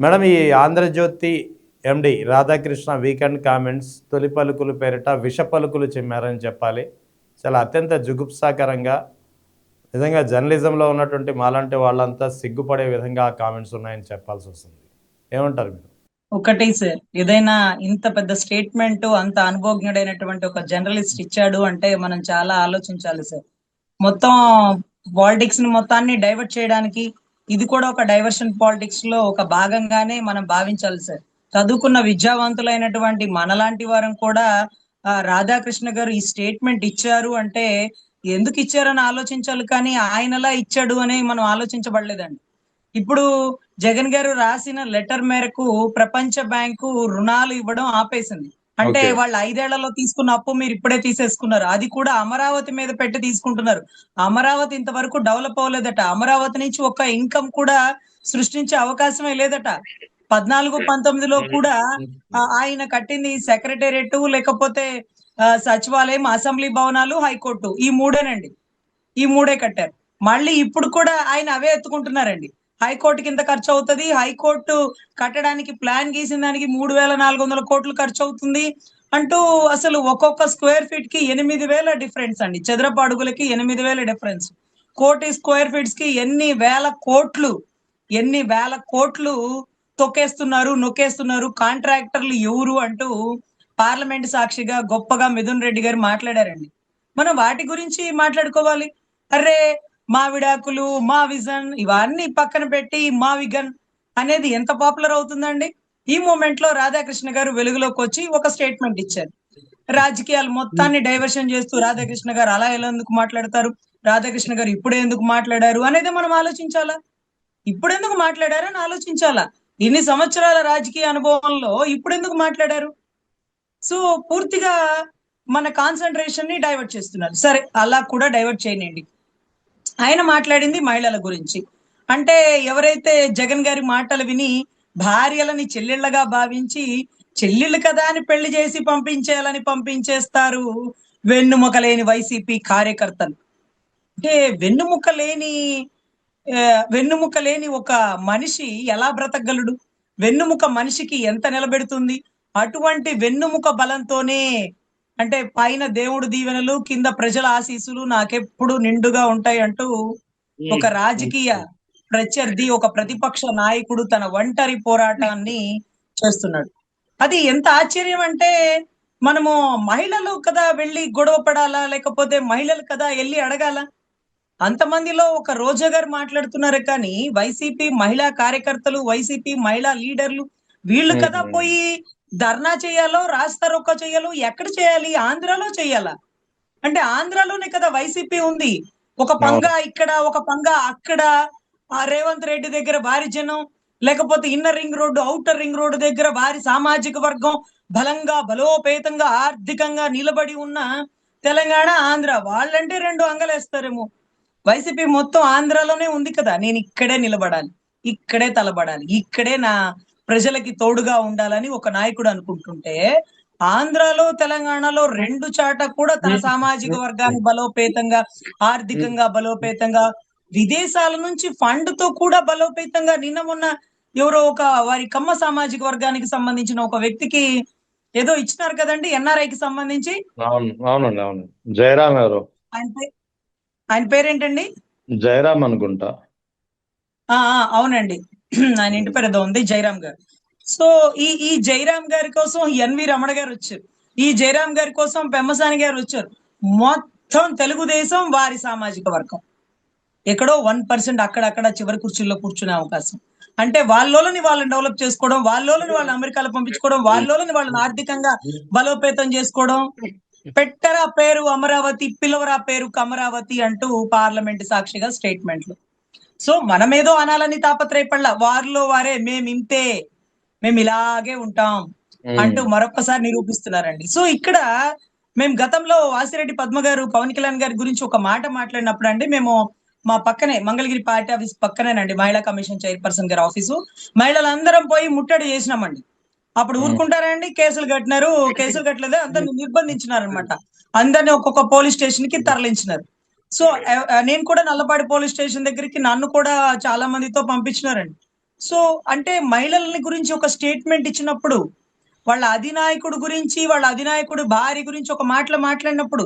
Madam, ఈ ఆంధ్రజ్యోతి ఎండి Radhakrishna weekend comments తొలి పలుకులు పేరిట విష పలుకులు చిమ్మారని చెప్పాలి. చాలా అత్యంత జుగుప్సాకరంగా, నిజంగా జర్నలిజంలో ఉన్నటువంటి మాలాంటి వాళ్ళంతా సిగ్గుపడే విధంగా ఆ కామెంట్స్ ఉన్నాయని చెప్పాల్సి వస్తుంది. ఏమంటారు మీరు? ఒకటి సార్, ఏదైనా ఇంత పెద్ద స్టేట్మెంట్ అంత అనుభవజ్ఞుడైనటువంటి ఒక జర్నలిస్ట్ ఇచ్చాడు అంటే మనం చాలా ఆలోచించాలి సార్. మొత్తం పాలిటిక్స్ ని మొత్తాన్ని డైవర్ట్ చేయడానికి ఇది కూడా ఒక డైవర్షన్ పాలిటిక్స్ లో ఒక భాగంగానే మనం భావించాలి సార్. చదువుకున్న విద్యావంతులైనటువంటి మనలాంటి వారం కూడా రాధాకృష్ణ గారు ఈ స్టేట్మెంట్ ఇచ్చారు అంటే ఎందుకు ఇచ్చారని ఆలోచించాలి, కానీ ఆయనలా ఇచ్చాడు అని మనం ఆలోచించబడలేదండి. ఇప్పుడు జగన్ గారు రాసిన లెటర్ మేరకు ప్రపంచ బ్యాంకు రుణాలు ఇవ్వడం ఆపేసింది. అంటే ఓకే. వాళ్ళు 5 ఏళ్లలో తీసుకున్న అప్పు మీరు ఇప్పుడే తీసేసుకున్నారు. అది కూడా అమరావతి మీద పెట్టి తీసుకుంటున్నారు. అమరావతి ఇంతవరకు డెవలప్ అవ్వలేదట. అమరావతి నుంచి ఒక ఇన్కమ్ కూడా సృష్టించే అవకాశమే లేదట. 14, 19లో కూడా ఆయన కట్టింది సెక్రటేరియట్, లేకపోతే సచివాలయం, అసెంబ్లీ భవనాలు, హైకోర్టు, ఈ మూడేనండి. ఈ మూడే కట్టారు. మళ్ళీ ఇప్పుడు కూడా ఆయన అవే ఎత్తుకుంటున్నారండి. హైకోర్టు కింద ఖర్చు అవుతుంది. హైకోర్టు కట్టడానికి ప్లాన్ గీసిన దానికి 3,400 కోట్లు ఖర్చు అవుతుంది అంటూ అసలు ఒక్కొక్క స్క్వేర్ ఫీట్ కి 8,000 డిఫరెన్స్ అండి. చదరపు అడుగులకి 8,000 డిఫరెన్స్. కోటి స్క్వేర్ ఫీట్స్ కి ఎన్ని వేల కోట్లు తొక్కేస్తున్నారు, నొక్కేస్తున్నారు. కాంట్రాక్టర్లు ఎవరు అంటూ పార్లమెంట్ సాక్షిగా గొప్పగా మిథున్ రెడ్డి గారు మాట్లాడారండి. మనం వాటి గురించి మాట్లాడుకోవాలి. అరే, మా విడాకులు, మా విజన్ ఇవన్నీ పక్కన పెట్టి మా విగన్ అనేది ఎంత పాపులర్ అవుతుందండి. ఈ మూమెంట్ లో రాధాకృష్ణ గారు వెలుగులోకి వచ్చి ఒక స్టేట్మెంట్ ఇచ్చారు. రాజకీయాలు మొత్తాన్ని డైవర్షన్ చేస్తూ రాధాకృష్ణ గారు అలా ఎలా ఎందుకు మాట్లాడతారు, రాధాకృష్ణ గారు ఇప్పుడే ఎందుకు మాట్లాడారు అనేది మనం ఆలోచించాలా. ఇప్పుడు ఎందుకు మాట్లాడారని ఆలోచించాలా. ఇన్ని సంవత్సరాల రాజకీయ అనుభవంలో ఇప్పుడు ఎందుకు మాట్లాడారు. సో పూర్తిగా మన కాన్సన్ట్రేషన్ ని డైవర్ట్ చేస్తున్నారు. సరే, అలా కూడా డైవర్ట్ చేయనండి. ఆయన మాట్లాడింది మహిళల గురించి. అంటే ఎవరైతే జగన్ గారి మాటలు విని భార్యలని చెల్లెళ్ళగా భావించి చెల్లెళ్ళు కదా అని పెళ్లి చేసి పంపించేస్తారు వెన్నుముక లేని వైసీపీ కార్యకర్తలు. అంటే వెన్నుముక లేని ఒక మనిషి ఎలా బ్రతకగలడు? వెన్నుముక మనిషికి ఎంత నిలబెడుతుంది? అటువంటి వెన్నుముక బలంతోనే, అంటే పైన దేవుడు దీవెనలు, కింద ప్రజల ఆశీస్సులు నాకెప్పుడు నిండుగా ఉంటాయి అంటూ ఒక రాజకీయ ప్రత్యర్థి, ఒక ప్రతిపక్ష నాయకుడు తన ఒంటరి పోరాటాన్ని చేస్తున్నాడు. అది ఎంత ఆశ్చర్యం అంటే, మనము మహిళలు కదా వెళ్ళి గొడవ పడాలా, లేకపోతే మహిళలు కదా వెళ్ళి అడగాల? అంతమందిలో ఒక రోజా గారు మాట్లాడుతున్నారు, కానీ వైసీపీ మహిళా కార్యకర్తలు, వైసీపీ మహిళా లీడర్లు వీళ్ళు కదా పోయి ధర్నా చేయాలో, రాస్తారోకో చేయాలో ఎక్కడ చేయాలి? ఆంధ్రాలో చేయాలా? అంటే ఆంధ్రాలోనే కదా వైసీపీ ఉంది. ఒక పంగా ఇక్కడ, ఒక పంగా అక్కడ. రేవంత్ రెడ్డి దగ్గర భారీ జనం, లేకపోతే inner ring road, outer ring road దగ్గర వారి సామాజిక వర్గం బలంగా, బలోపేతంగా, ఆర్థికంగా నిలబడి ఉన్న తెలంగాణ, ఆంధ్ర. వాళ్ళంటే 2 అంగలేస్తారేమో. వైసీపీ మొత్తం ఆంధ్రాలోనే ఉంది కదా. నేను ఇక్కడే నిలబడాలి, ఇక్కడే తలబడాలి, ఇక్కడే నా ప్రజలకి తోడుగా ఉండాలని ఒక నాయకుడు అనుకుంటుంటే, ఆంధ్రాలో, తెలంగాణలో 2 చాట కూడా తన సామాజిక వర్గాన్ని బలోపేతంగా, ఆర్థికంగా బలోపేతంగా, విదేశాల నుంచి ఫండ్ తో కూడా బలోపేతంగా, నిన్న మొన్న ఎవరో ఒక వారి కమ్మ సామాజిక వర్గానికి సంబంధించిన ఒక వ్యక్తికి ఏదో ఇచ్చినారు కదండి, ఎన్ఆర్ఐకి సంబంధించి. అవునండి, అవును. జయరామ్ ఎవరు? ఆయన ఆయన పేరేంటండి? జయరామ్ అనుకుంటా. అవునండి. ఆయన ఇంటి పేరు ఏదో ఉంది, జయరామ్ గారు. సో ఈ జయరామ్ గారి కోసం ఎన్వి రమణ గారు వచ్చారు. ఈ జయరామ్ గారి కోసం పెమ్మసాని గారు వచ్చారు. మొత్తం తెలుగుదేశం వారి సామాజిక వర్గం. ఎక్కడో 1% అక్కడక్కడ చివరి కుర్చీల్లో కూర్చునే అవకాశం. అంటే వాళ్ళని డెవలప్ చేసుకోవడం, వాళ్ళని అమెరికాలో పంపించుకోవడం, వాళ్ళని వాళ్ళని ఆర్థికంగా బలోపేతం చేసుకోవడం. పెట్టరా పేరు అమరావతి, పిలవరా పేరు కమరావతి అంటూ పార్లమెంట్ సాక్షిగా స్టేట్మెంట్లు. సో మనమేదో అనాలని తాపత్రయపడలా, వారిలో వారే మేమింతే, మేము ఇలాగే ఉంటాం అంటూ మరొకసారి నిరూపిస్తున్నారండి. సో ఇక్కడ మేము గతంలో వాసిరెడ్డి పద్మ గారు పవన్ కళ్యాణ్ గారి గురించి ఒక మాట మాట్లాడినప్పుడు అండి, మేము మా పక్కనే మంగళగిరి పార్టీ ఆఫీస్ పక్కనేనండి మహిళా కమిషన్ చైర్పర్సన్ గారి ఆఫీసు. మహిళలందరం పోయి ముట్టడి చేసినామండి. అప్పుడు ఊరుకుంటారండి? కేసులు కట్టినారు, కేసులు కట్టలేదు, అందరిని నిర్బంధించినారనమాట. అందరిని ఒక్కొక్క పోలీస్ స్టేషన్ కి తరలించినారు. సో నేను కూడా నల్లపాడి పోలీస్ స్టేషన్ దగ్గరికి నన్ను కూడా చాలా మందితో పంపించినారండి. సో అంటే మహిళలని గురించి ఒక స్టేట్మెంట్ ఇచ్చినప్పుడు, వాళ్ళ అధినాయకుడు గురించి, వాళ్ళ అధినాయకుడు భార్య గురించి ఒక మాటలు మాట్లాడినప్పుడు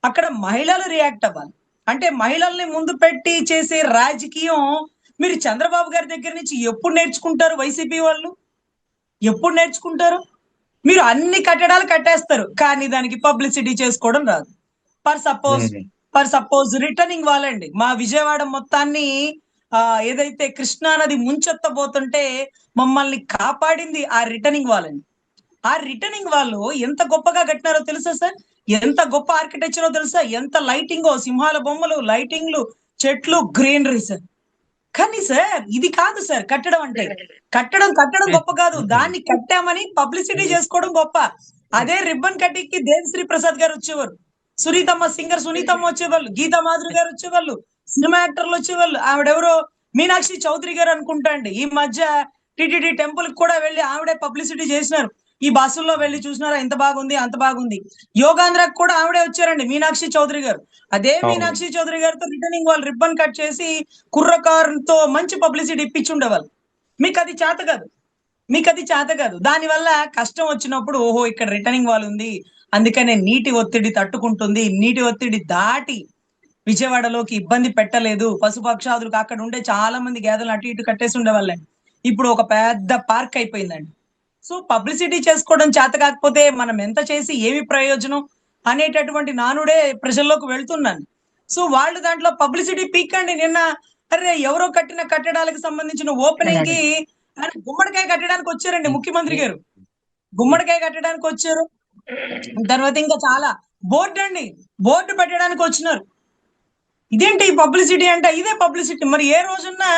అక్కడ మహిళలు రియాక్ట్ అవ్వాలి. అంటే మహిళల్ని ముందు పెట్టి చేసే రాజకీయం మీరు చంద్రబాబు గారి దగ్గర నుంచి ఎప్పుడు నేర్చుకుంటారు వైసీపీ వాళ్ళు? ఎప్పుడు నేర్చుకుంటారు? మీరు అన్ని కట్టడాలు కట్టేస్తారు. కానీ దానికి పబ్లిసిటీ చేసుకోవడం రాదు. For suppose um, for suppose returning వాలండి. మా విజయవాడ మొత్తాన్ని ఏదైతే కృష్ణా నది ముంచెత్తబోతుంటే మమ్మల్ని కాపాడింది ఆ రిటర్నింగ్ వాలండి. ఆ రిటర్నింగ్ వాళ్ళు ఎంత గొప్పగా కట్టినారో తెలుసా సార్? ఎంత గొప్ప ఆర్కిటెక్చరో తెలుసా? ఎంత లైటింగో, సింహాల బొమ్మలు, లైటింగ్లు, చెట్లు, గ్రీనరీ సార్. కానీ సార్ ఇది కాదు సార్ కట్టడం అంటే. కట్టడం కట్టడం గొప్ప కాదు. దాన్ని కట్టామని పబ్లిసిటీ చేసుకోవడం గొప్ప. అదే రిబ్బన్ కటింగ్ కి దేవిశ్రీ ప్రసాద్ గారు వచ్చేవారు. సింగర్ సునీతమ్మ వచ్చేవాళ్ళు. గీతా మాధురి గారు వచ్చేవాళ్ళు. సినిమా యాక్టర్లు వచ్చేవాళ్ళు. ఆవిడెవరో మీనాక్షి చౌదరి గారు అనుకుంటా అండి. ఈ మధ్య టిటిడి టెంపుల్ కి కూడా వెళ్ళి ఆవిడే పబ్లిసిటీ చేసినారు. ఈ బస్సుల్లో వెళ్ళి చూసినారా ఎంత బాగుంది, అంత బాగుంది. యోగాంధ్రకు కూడా ఆవిడే వచ్చారండి మీనాక్షి చౌదరి గారు. అదే అవును. మీనాక్షి చౌదరి గారితో రిటర్నింగ్ వాళ్ళు రిబ్బన్ కట్ చేసి కుర్రకారుతో మంచి పబ్లిసిటీ ఇప్పించి ఉండేవాళ్ళు. మీకు అది చేత కాదు. మీకు అది చేత కాదు. దానివల్ల కష్టం వచ్చినప్పుడు ఓహో ఇక్కడ రిటర్నింగ్ వాల్ ఉంది, అందుకనే నీటి ఒత్తిడి తట్టుకుంటుంది, నీటి ఒత్తిడి దాటి విజయవాడలోకి ఇబ్బంది పెట్టలేదు. పశుపక్షాదులకు అక్కడ ఉండే చాలా మంది గేదెలు అటు ఇటు కట్టేసి ఉండేవాళ్ళండి. ఇప్పుడు ఒక పెద్ద పార్క్ అయిపోయిందండి. సో పబ్లిసిటీ చేసుకోవడం చేత కాకపోతే మనం ఎంత చేసి ఏమి ప్రయోజనం అనేటటువంటి నానుడే ప్రజల్లోకి వెళ్తున్నాను. సో వాళ్ళు దాంట్లో పబ్లిసిటీ పీకండి. నిన్న అరే ఎవరో కట్టిన కట్టడాలకు సంబంధించిన ఓపెనింగ్ కి ఆయన గుమ్మడికాయ కట్టడానికి వచ్చారండి ముఖ్యమంత్రి గారు. గుమ్మడికాయ కట్టడానికి వచ్చారు. తర్వాత ఇంకా చాలా బోర్డు అండి, బోర్డు పెట్టడానికి వచ్చినారు. ఇదేంటి పబ్లిసిటీ అంటే ఇదే పబ్లిసిటీ. మరి ఏ రోజున్నా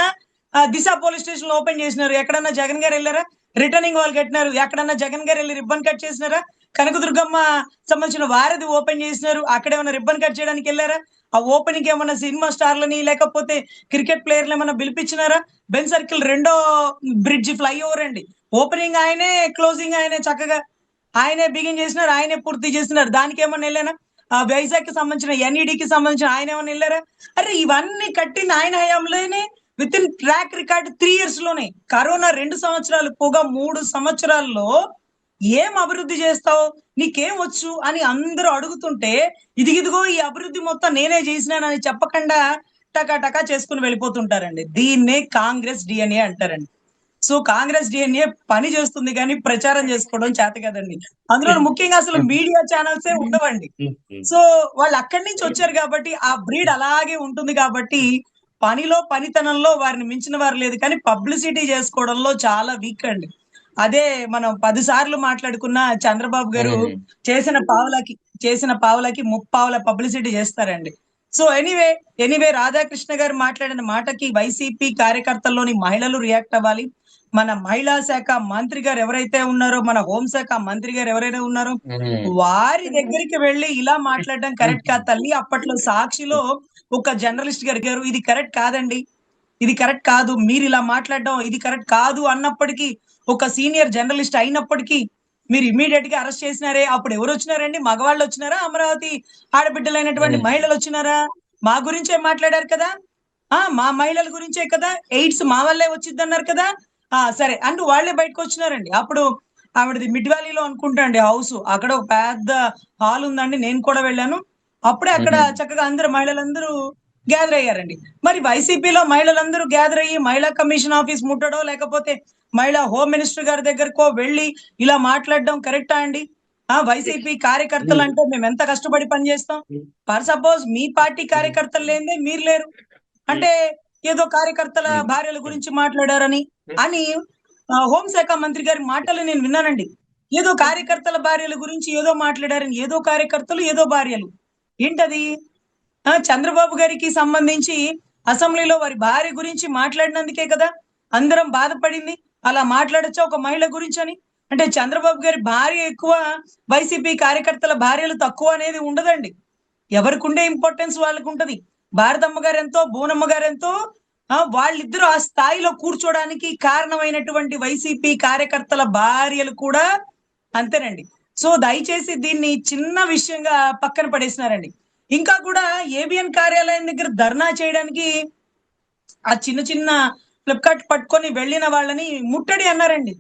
దిశ పోలీస్ స్టేషన్ ఓపెన్ చేసినారు? ఎక్కడన్నా జగన్ గారు వెళ్ళారా? రిటర్నింగ్ వాళ్ళు కట్టినారు. ఎక్కడన్నా జగన్ గారు వెళ్ళి రిబ్బన్ కట్ చేసినారా? కనకదుర్గమ్మ సంబంధించిన వారధి ఓపెన్ చేసినారు. అక్కడ ఏమైనా రిబ్బన్ కట్ చేయడానికి వెళ్ళారా? ఆ ఓపెనింగ్ ఏమన్నా సినిమా స్టార్లని లేకపోతే క్రికెట్ ప్లేయర్లు ఏమన్నా పిలిపించినారా? బెన్ సర్కిల్ రెండో బ్రిడ్జ్ ఫ్లైఓవర్ అండి. ఓపెనింగ్ ఆయనే, క్లోజింగ్ ఆయనే, చక్కగా ఆయనే బిగిన్ చేసినారు, ఆయనే పూర్తి చేసినారు. దానికి ఏమన్నా వెళ్ళానా? వైజాగ్ కి సంబంధించిన ఎన్ఈడికి సంబంధించిన ఆయన ఏమన్నా వెళ్ళారా? అరే ఇవన్నీ కట్టిన ఆయన హయాంలోనే with in track record 3 years లోనే. కరోనా 2 సంవత్సరాలు పోగా 3 సంవత్సరాల్లో ఏం అభివృద్ధి చేస్తావు, నీకేం వచ్చు అని అందరూ అడుగుతుంటే ఇదిగో ఈ అభివృద్ధి మొత్తం నేనే చేసినానని చెప్పకుండా టకా టకా చేసుకుని వెళ్ళిపోతుంటారండి. దీన్నే కాంగ్రెస్ డిఎన్ఏ అంటారండి. సో కాంగ్రెస్ డిఎన్ఏ పని చేస్తుంది కానీ ప్రచారం చేసుకోవడం చేత కదండి. అందులో ముఖ్యంగా అసలు మీడియా ఛానల్సే ఉండవండి. సో వాళ్ళు అక్కడి నుంచి వచ్చారు కాబట్టి ఆ బ్రీడ్ అలాగే ఉంటుంది కాబట్టి పనిలో పనితనంలో వారిని మించిన వారు లేదు, కానీ పబ్లిసిటీ చేసుకోవడంలో చాలా వీక్ అండి. అదే మనం 10 సార్లు మాట్లాడుకున్న చంద్రబాబు గారు చేసిన పావులకి ముప్పావుల పబ్లిసిటీ చేస్తారండి. సో ఎనీవే రాధాకృష్ణ గారు మాట్లాడిన మాటకి వైసీపీ కార్యకర్తల్లోని మహిళలు రియాక్ట్ అవ్వాలి. మన మహిళా శాఖ మంత్రి గారు ఎవరైతే ఉన్నారో, మన హోంశాఖ మంత్రి గారు ఎవరైతే ఉన్నారో వారి దగ్గరికి వెళ్ళి ఇలా మాట్లాడడం కరెక్ట్ కాదు తల్లి. అప్పట్లో సాక్షిలో ఒక జర్నలిస్ట్ గారు ఇది కరెక్ట్ కాదండి, ఇది కరెక్ట్ కాదు, మీరు ఇలా మాట్లాడడం ఇది కరెక్ట్ కాదు అన్నప్పటికీ, ఒక సీనియర్ జర్నలిస్ట్ అయినప్పటికీ మీరు ఇమీడియట్ గా అరెస్ట్ చేసినారే. అప్పుడు ఎవరు వచ్చినారండి? మగవాళ్ళు వచ్చినారా? అమరావతి ఆడబిడ్డలైనటువంటి మహిళలు వచ్చినారా? మా గురించే మాట్లాడారు కదా. మా మహిళల గురించే కదా, ఎయిడ్స్ మా వల్లే వచ్చింది అన్నారు కదా. సరే అంటూ వాళ్ళే బయటకు వచ్చినారండి. అప్పుడు ఆవిడది మిడ్ వ్యాలీలో అనుకుంటా అండి హౌస్. అక్కడ ఒక పెద్ద హాల్ ఉందండి, నేను కూడా వెళ్ళాను. అప్పుడే అక్కడ చక్కగా అందరు మహిళలందరూ గ్యాదర్ అయ్యారండి. మరి వైసీపీలో మహిళలందరూ గ్యాదర్ అయ్యి మహిళా కమిషన్ ఆఫీస్ ముట్టడో లేకపోతే మహిళా హోమ్ మినిస్టర్ గారి దగ్గరకో వెళ్ళి ఇలా మాట్లాడడం కరెక్టా అండి? వైసీపీ కార్యకర్తలు అంటే మేము ఎంత కష్టపడి పనిచేస్తాం. ఫర్ సపోజ్ మీ పార్టీ కార్యకర్తలు లేదే మీరు లేరు అంటే ఏదో కార్యకర్తల భార్యల గురించి మాట్లాడారని అని హోంశాఖ మంత్రి గారి మాటలు నేను విన్నానండి. ఏదో కార్యకర్తల భార్యల గురించి ఏదో మాట్లాడారని, ఏదో కార్యకర్తలు ఏదో భార్యలు. ఏంటది? చంద్రబాబు గారికి సంబంధించి అసెంబ్లీలో వారి భార్య గురించి మాట్లాడినందుకే కదా అందరం బాధపడింది. అలా మాట్లాడొచ్చా ఒక మహిళ గురించి అని? అంటే చంద్రబాబు గారి భార్య ఎక్కువ, వైసీపీ కార్యకర్తల భార్యలు తక్కువ అనేది ఉండదండి. ఎవరికి ఉండే ఇంపార్టెన్స్ వాళ్ళకు ఉంటది. భారతమ్మ గారు ఎంతో, బోనమ్మ గారు ఎంతో, వాళ్ళిద్దరూ ఆ స్థాయిలో కూర్చోడానికి కారణమైనటువంటి వైసీపీ కార్యకర్తల భార్యలు కూడా అంతేనండి. సో దయచేసి దీన్ని చిన్న విషయంగా పక్కన పడేసినారండి. ఇంకా కూడా ఏబిఎన్ కార్యాలయం దగ్గర ధర్నా చేయడానికి ఆ చిన్న చిన్న ఫ్లిప్‌కార్ట్ పట్టుకొని వెళ్ళిన వాళ్ళని ముట్టడి అన్నారండి.